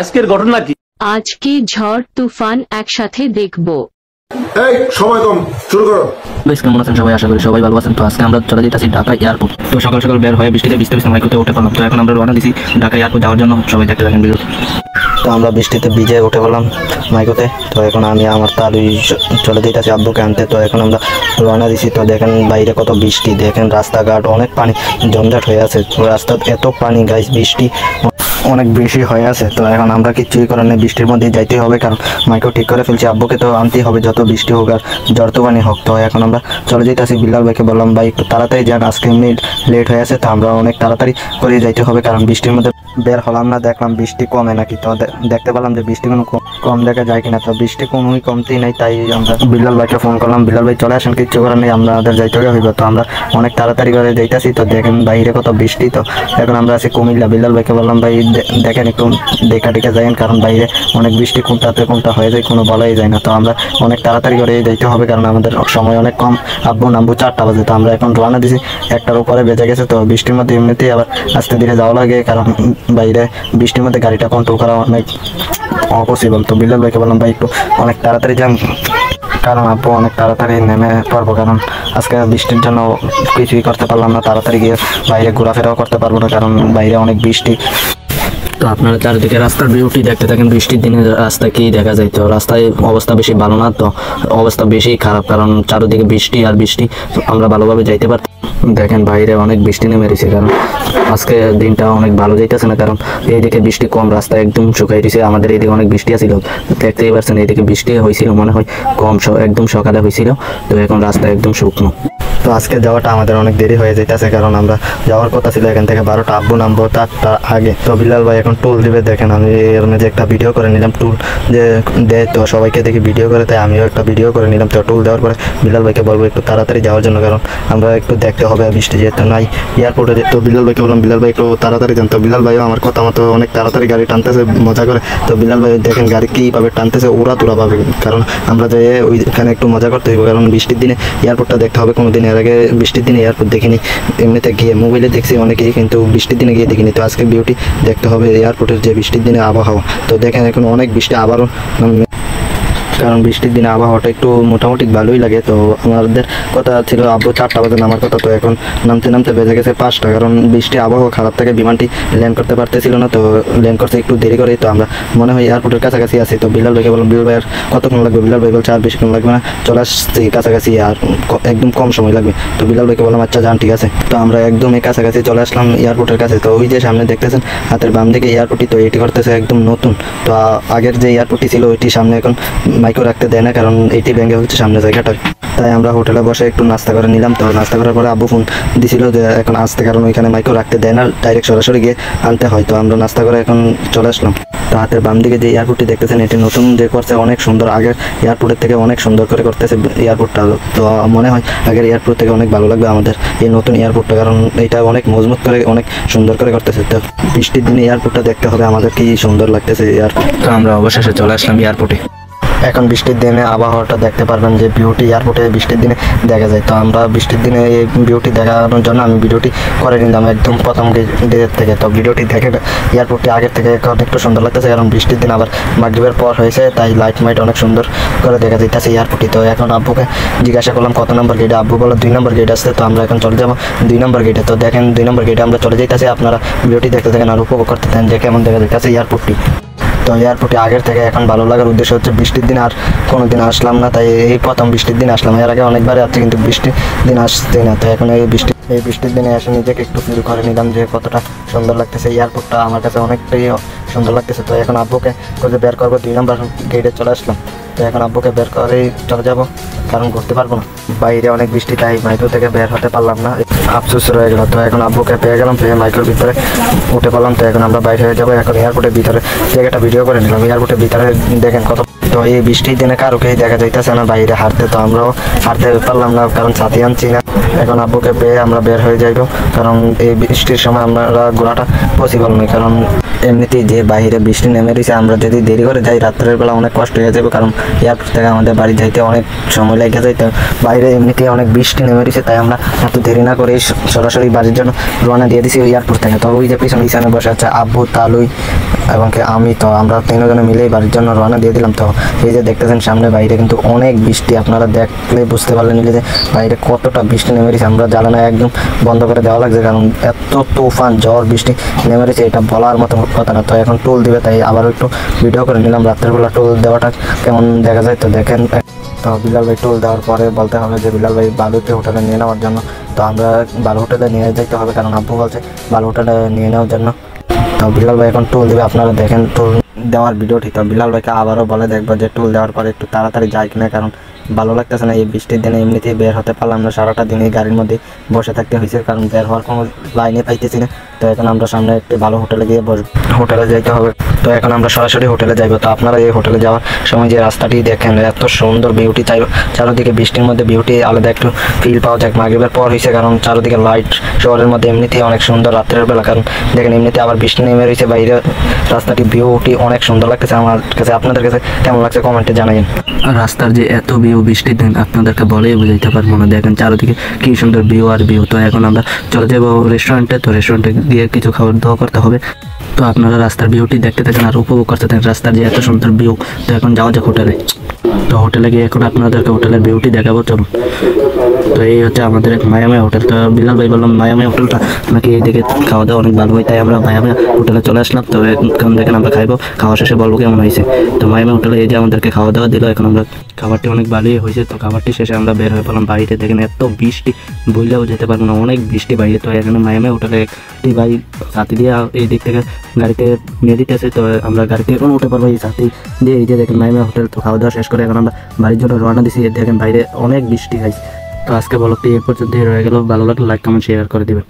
আজকের ঘটনা কি? আজকে ঝড় তুফান একসাথে দেখবো। এই সময় কম, শুরু করো। বেশ কেমন আছেন সবাই? আশা করি সবাই ভালো আছেন। তো আজকে আমরা চলে যেতেছি ঢাকা এয়ারপোর্ট। তো সকাল সকাল বের হয়ে বৃষ্টিতে ভিজতে ভিজতে মাইকোতে উঠে পড়লাম। তো এখন আমরা রওনা দিছি ঢাকা এয়ারপোর্ট যাওয়ার জন্য। সবাই দেখতে থাকেন ভিডিও। তো আমরা বৃষ্টিতে ভিজে উঠে পড়লাম মাইকোতে। তো এখন আমি আমার তালুই চলে যেতেছি আব্বুকে আনতে। তো এখন আমরা রওনা দিছি। তো দেখেন বাইরে কত বৃষ্টি, দেখেন রাস্তাঘাট অনেক পানি জমজট হয়ে আছে। রাস্তাতে এত পানি গাইস, বৃষ্টি অনেক বেশি হয়ে আছে। তো এখন আমরা কিচ্ছুই করার নেই, বৃষ্টির মধ্যে যাইতে হবে, কারণ মাইকো ঠিক করে ফেলছি। আব্বুকে তো আনতেই হবে যত বৃষ্টি হোক আর ঝড় তুফানি হোক। তো এখন আমরা চলে যেতেছি। বিল্লাল ভাইকে বললাম ভাই একটু তাড়াতাড়ি যান, আজকে এমনি লেট হয়ে আছে। তো আমরা অনেক তাড়াতাড়ি করে যাইতে হবে, কারণ বৃষ্টির মধ্যে বের হলাম না, দেখলাম বৃষ্টি কমে নাকি। তো দেখতে পেলাম যে বৃষ্টি কোনো কম দেখা যায় কিনা। তো বৃষ্টি কোনোই কমতেই নাই, তাই আমরা বিল্লাল ভাইকে ফোন করলাম। বিল্লাল ভাই চলে আসেন, কিচ্ছু করার নেই, আমাদের যাইতে হইব। তো আমরা অনেক তাড়াতাড়ি করে যাইতেছি। তো দেখেন বাইরে কত বৃষ্টি। তো এখন আমরা আছি কুমিল্লা। বিল্লাল ভাইকে বললাম ভাই দেখেন একটু দেখা টেকা যাইন, কারণ বাইরে অনেক বৃষ্টি, কোনটাতে কোনটা হয়ে যায় কোনো বলাই যায় না। তো আমরা অনেক তাড়াতাড়ি করে যাইতে হবে, কারণ আমাদের সময় অনেক কম। আব্বু নামবো 4টা বাজে। তো আমরা এখন রওনা দিছি, 1টার উপরে বেজে গেছে। তো বৃষ্টির মধ্যে এমনিতেই আবার আস্তে ধীরে যাওয়া লাগে, কারণ বাইরে বৃষ্টির মধ্যে গাড়িটা কন্ট্রোল করা অনেক অপসিবল। তো বিল্লাল ভাইকে বললাম ভাই একটু অনেক তাড়াতাড়ি যান, কারণ আব্বু অনেক তাড়াতাড়ি নেমে পারবো, কারণ আজকে বৃষ্টির জন্য কিছুই করতে পারলাম না। তাড়াতাড়ি গিয়ে বাইরে ঘোরাফেরাও করতে পারবো না, কারণ বাইরে অনেক বৃষ্টি। তো আপনারা চারিদিকে রাস্তার বিউটি দেখতে থাকেন। বৃষ্টির দিনে রাস্তা কি দেখা যায়? তো রাস্তায় অবস্থা বেশি ভালো না, তো অবস্থা বেশি খারাপ, কারণ চারিদিকে বৃষ্টি আর বৃষ্টি। আমরা ভালোভাবে যাইতে পারতাম। দেখেন বাইরে অনেক বৃষ্টি নেমে রয়েছে, কারণ আজকে দিনটা অনেক ভালো যাইতেছে না, কারণ এইদিকে বৃষ্টি কম, রাস্তা একদম শুকাই রয়েছে। আমাদের এইদিকে অনেক বৃষ্টি আসছিল, দেখতেই পারছেন। এইদিকে বৃষ্টি হয়েছিল মনে হয় কম, একদম সকালে হয়েছিল। তো এখন রাস্তা একদম শুকনো। তো আজকে যাওয়াটা আমাদের অনেক দেরি হয়ে যাইতেছে, কারণ আমরা যাওয়ার কথা ছিল এখান থেকে 12টা, আব্বু নামবো তার আগে। তো বিল্লাল ভাই এখন টুল দিবে। দেখেন আমি এর মধ্যে একটা ভিডিও করে নিলাম, টুল যে দেয় তো সবাইকে দেখি ভিডিও করে, তাই আমিও একটা ভিডিও করে নিলাম। তো টুল দেওয়ার পরে বিল্লাল ভাইকে বলবো একটু তাড়াতাড়ি যাওয়ার জন্য, কারণ আমরা একটু দেখতে হবে বৃষ্টি যেহেতু নাই এয়ারপোর্টে। তো বিল্লাল ভাইকে বললাম বিল্লাল ভাই একটু তাড়াতাড়ি যান। তো বিল্লাল ভাইও আমার কথা মতো অনেক তাড়াতাড়ি গাড়ি টানতেছে মজা করে। তো বিল্লাল ভাই দেখেন গাড়ি কীভাবে টানতেছে, ওরা তোরা পাবে, কারণ আমরা যে ওইখানে একটু মজা করতে হইব, কারণ বৃষ্টির দিনে এয়ারপোর্টটা দেখতে হবে। কোনো দিন এর আগে বৃষ্টির দিনে এয়ারপোর্ট দেখিনি, এমনিতে গিয়ে মোবাইলে দেখছি অনেকেই, কিন্তু বৃষ্টির দিনে গিয়ে দেখিনি। তো আজকে বিউটি দেখতে হবে এয়ারপোর্টের যে বৃষ্টির দিনে আবহাওয়া। তো দেখেন এখন অনেক বৃষ্টি আবারও, কারণ বৃষ্টির দিনে আবহাওয়াটা একটু মোটামুটি ভালোই লাগে। তো আমাদের কথা ছিল আব্বু 4টা বাজে নামার কথা, তো এখন নামতে নামতে বেজে গেছে 5টা, কারণ বৃষ্টি আবহাওয়া খারাপ থাকে, বিমানটি ল্যান্ড করতে পারতেছিল না। তো ল্যান্ড করতে একটু দেরি করে। তো আমরা মনে হয় এয়ারপোর্টের কাছাকাছি আছি। তো বিল্লাল ভাইকে বললাম বিল্লাল ভাইয়ের কতক্ষণ লাগবে? বিল্লাল ভাই বলছে আর বেশিক্ষণ লাগবে না, চলে আসছি কাছাকাছি, আর একদম কম সময় লাগবে। তো বিল্লাল ভাইকে বললাম আচ্ছা যান, ঠিক আছে। তো আমরা একদম কাছাকাছি চলে আসলাম এয়ারপোর্টের কাছে। তো ওই যে সামনে দেখতেছেন হাতের বাম দিকে এয়ারপোর্টটি, তো এটি করতেছে একদম নতুন। তো আগের যে এয়ারপোর্টটি ছিল ওইটি সামনে এখন মাইক্রো রাখতে দেয় না, কারণ এইটি ভেঙে হচ্ছে সামনে জায়গাটা। তাই আমরা হোটেলে বসে একটু নাস্তা করে নিলাম। তো নাস্তা করার পরে আব্বু ফোন দিছিল যে এখন আসতে, কারণ ওইখানে মাইক্রো রাখতে দেয় না, ডাইরেক্ট সরাসরি গিয়ে আনতে হয়। তো আমরা নাস্তা করে এখন চলে আসলাম। তো হাতের বাম দিকে যে এয়ারপোর্টটি দেখতেছেন এটি নতুন যে করছে, অনেক সুন্দর, আগের এয়ারপোর্টের থেকে অনেক সুন্দর করে করতেছে এয়ারপোর্টটা। তো মনে হয় আগের এয়ারপোর্ট থেকে অনেক ভালো লাগবে আমাদের এই নতুন এয়ারপোর্টটা, কারণ এটা অনেক মজবুত করে অনেক সুন্দর করে করতেছে। তো বৃষ্টির দিনে এয়ারপোর্টটা দেখতে হবে আমাদের কি সুন্দর লাগতেছে এয়ারপোর্ট। তো আমরা অবশেষে চলে আসলাম এয়ারপোর্টে। এখন বৃষ্টির দিনে আবহাওয়াটা দেখতে পারবেন যে বিউটি এয়ারপোর্টে বৃষ্টির দিনে দেখা যায়। তো আমরা বৃষ্টির দিনে এই বিউটি দেখানোর জন্য আমি ভিডিওটি করে নিলাম একদম প্রথম ডেট থেকে। তো ভিডিওটি দেখে এয়ারপোর্টটি আগের থেকে এখন একটু সুন্দর লাগতেছে, কারণ বৃষ্টির দিন আবার মাগরিবের পর হয়েছে, তাই লাইট মাইট অনেক সুন্দর করে দেখা যাইতেছে এয়ারপোর্টটি। তো এখন আব্বুকে জিজ্ঞাসা করলাম কত নম্বর গেটে, আব্বু বলো 2 নম্বর গেট আসছে। তো আমরা এখন চলে যাবো 2 নম্বর গেটে। তো দেখেন 2 নম্বর গেটে আমরা চলে যাইতেছি। আপনারা ভিডিওটি দেখতে থাকেন আর উপভোগ করতে থাকেন যে কেমন দেখা যাইতেছে এয়ারপোর্টটি। তো এয়ারপোর্টে আগের থেকে এখন ভালো লাগার উদ্দেশ্য হচ্ছে বৃষ্টির দিন আর কোনো দিন আসলাম না, তাই এই প্রথম বৃষ্টির দিন আসলাম। এর আগে অনেকবার আসছি কিন্তু বৃষ্টির দিন আসছি না। তো এখন এই বৃষ্টির দিনে এসে নিজেকে একটু ফিল করে নিলাম যে কতটা সুন্দর লাগতেছে এয়ারপোর্টটা, আমার কাছে অনেকটাই সুন্দর লাগতেছে। তো এখন আব্বুকে খুঁজে বের করবো, 2 নম্বর গেটে চলে আসলাম। তো এখন আব্বুকে বের করেই চলে যাবো, কারণ ঘুরতে পারবো না, বাইরে অনেক বৃষ্টি, তাই মাইক্রো থেকে বের হতে পারলাম না, আফসোস রয়ে গেল। তো এখন আব্বুকে পেয়ে গেলাম, পেয়ে মাইক্রোর ভিতরে উঠে পড়লাম। তো এখন আমরা বাইরে হয়ে যাবো। এখন এয়ারপোর্টের ভিতরে জায়গাটা ভিডিও করে নিলাম। এয়ারপোর্টের ভিতরে দেখেন কত। তো এই বৃষ্টির দিনে কারোকেই দেখা যাইতেছে না বাইরে হাঁটতে, তো আমরাও হাঁটতে পারলাম না, কারণ ছাতি আনছি না। এখন আব্বুকে পেয়ে আমরা বের হয়ে যাইব, কারণ এই বৃষ্টির সময় আমরা ঘোরাটা পসিবল নয়, কারণ এমনিতেই যে বাইরে বৃষ্টি নেমে রয়েছে, আমরা যদি দেরি করে যাই রাত্রের বেলা অনেক কষ্ট হয়ে যাবে, কারণ এয়ারপোর্ট থেকে আমাদের বাড়ি যাইতে অনেক সময় লেগে যায়। তো বাইরে এমনিতেই অনেক বৃষ্টি নেমে রয়েছে, তাই আমরা এত দেরি না করে সরাসরি বাড়ির জন্য রওনা দিয়ে দিছি এয়ারপোর্ট থেকে। তো ওই যে পিছনে বসে আছে আব্বু, তালুই, এবং কি আমি, তো আমরা তিনজনে মিলেই বাড়ির জন্য রওনা দিয়ে দিলাম। তো এই যে দেখতেছেন সামনে বাইরে কিন্তু অনেক বৃষ্টি, আপনারা দেখলে বুঝতে পারলেন যে বাইরে কতটা বৃষ্টি নেমে গেছে। আমরা জ্বালানা একদম বন্ধ করে দেওয়া লাগছে, কারণ এত তুফান ঝড় বৃষ্টি নেমে গেছে, এটা বলার মতো কথা না। তো এখন টুল দিবে, তাই আবার একটু ভিডিও করে নিলাম রাত্রের বেলা টুল দেওয়াটা কেমন দেখা যায়। তো দেখেন, তো বিলাল ভাই টুল দেওয়ার পরে বলতে হবে যে বিলাল ভাই বালুটি হোটেলে নিয়ে নেওয়ার জন্য। তো আমরা বালু হোটেলে নিয়ে যেতে হবে, কারণ আব্বু বলছে বালু হোটেলে নিয়ে নেওয়ার জন্য। তো বিলাল ভাই এখন টুল দেবে, আপনারা দেখেন টুল দেওয়ার ভিডিওটি। তো বিলাল ভাইকে আবারও বলে দেখবো যে টুল দেওয়ার পরে একটু তাড়াতাড়ি যায় কিনা, কারণ ভালো লাগতেছে না এই বৃষ্টির দিনে, এমনিতেই বের হতে পারলাম না, সারাটা দিনে গাড়ির মধ্যে বসে থাকতে হয়েছে, কারণ বের হওয়ার কোনো লাইনে পাইতেছি না। তো এখন আমরা সামনে একটি ভালো হোটেলে গিয়ে হোটেলে যাইতে হবে। তো এখন আমরা সরাসরি হোটেলে যাইব। তো আপনারা এই হোটেলে যাওয়ার সময় যে রাস্তাটি দেখেন, এত সুন্দর বিউটি, চারোদিকে বৃষ্টির মধ্যে বিউটি আলাদা একটু ফিল পাওয়া যায়। মাগরিবের পর হয়েছে, কারণ চারোদিকে লাইট, শহরের মধ্যে এমনিতেই অনেক সুন্দর রাত্রের বেলা, কারণ দেখেন এমনিতে আবার বৃষ্টি নেমে রয়েছে বাইরে, রাস্তাটি বিউটি অনেক সুন্দর লাগতেছে আমার কাছে। আপনাদের কাছে কেমন লাগছে কমেন্টে জানাবেন। রাস্তার যে এত ভিউ বৃষ্টির দিন আপনাদেরকে বলেই বুঝাইতে পারবো না। দেখেন চারোদিকে কি সুন্দর ভিউ আর ভিউ। তো এখন আমরা চলে যাবো রেস্টুরেন্টে। তো রেস্টুরেন্টে গিয়ে কিছু খাবার দাওয়া করতে হবে। তো আপনারা রাস্তার ভিউটি দেখতে থাকেন আর উপভোগ করতে থাকেন রাস্তার যে এত সুন্দর ভিউ। তো এখন যাওয়া যাক হোটেলে। তো হোটেলে গিয়ে এখন আপনাদেরকে হোটেলের বিউটি দেখাবো, চলুন। তো এই হচ্ছে আমাদের এক মায়ামায়া হোটেল। তো বিলাল ভাই বললাম মায়ামায়া হোটেলটা নাকি এইদিকে খাওয়া দাওয়া অনেক ভালো হয়, তাই আমরা মায়ামায়া হোটেলে চলে আসলাম। তো এখন দেখেন আমরা খাইবো, খাওয়া শেষে বলবো কেমন হয়েছে। তো মায়ামায়া হোটেলে এই যে আমাদেরকে খাওয়া দাওয়া দিল, এখন আমরা খাবারটি অনেক ভালোই হয়েছে। তো খাবারটি শেষে আমরা বের হয়ে পড়লাম বাইরে। দেখেন এত বৃষ্টি, বইলেও যেতে পারবো না, অনেক বৃষ্টি বাইরে। তো এখানে মায়ামায়া হোটেলে একটি ভাই ছাতি দিয়ে এই দিক থেকে গাড়িতে নিয়ে দিতেছে। তো আমরা গাড়িতে এখন উঠে পারবো এই ছাতি দিয়ে। এই যে দেখেন মায়ামায়া হোটেল। তো খাওয়া দাওয়া শেষ করে এখন আমরা বাড়ির জন্য রওনা দিছি। দেখেন বাইরে অনেক বৃষ্টি খাইছে। তো আজকে ব্লগটি এ পর্যন্তই রয়ে গেল। ভালো লাগলে লাইক কমেন্ট শেয়ার করে দিবেন।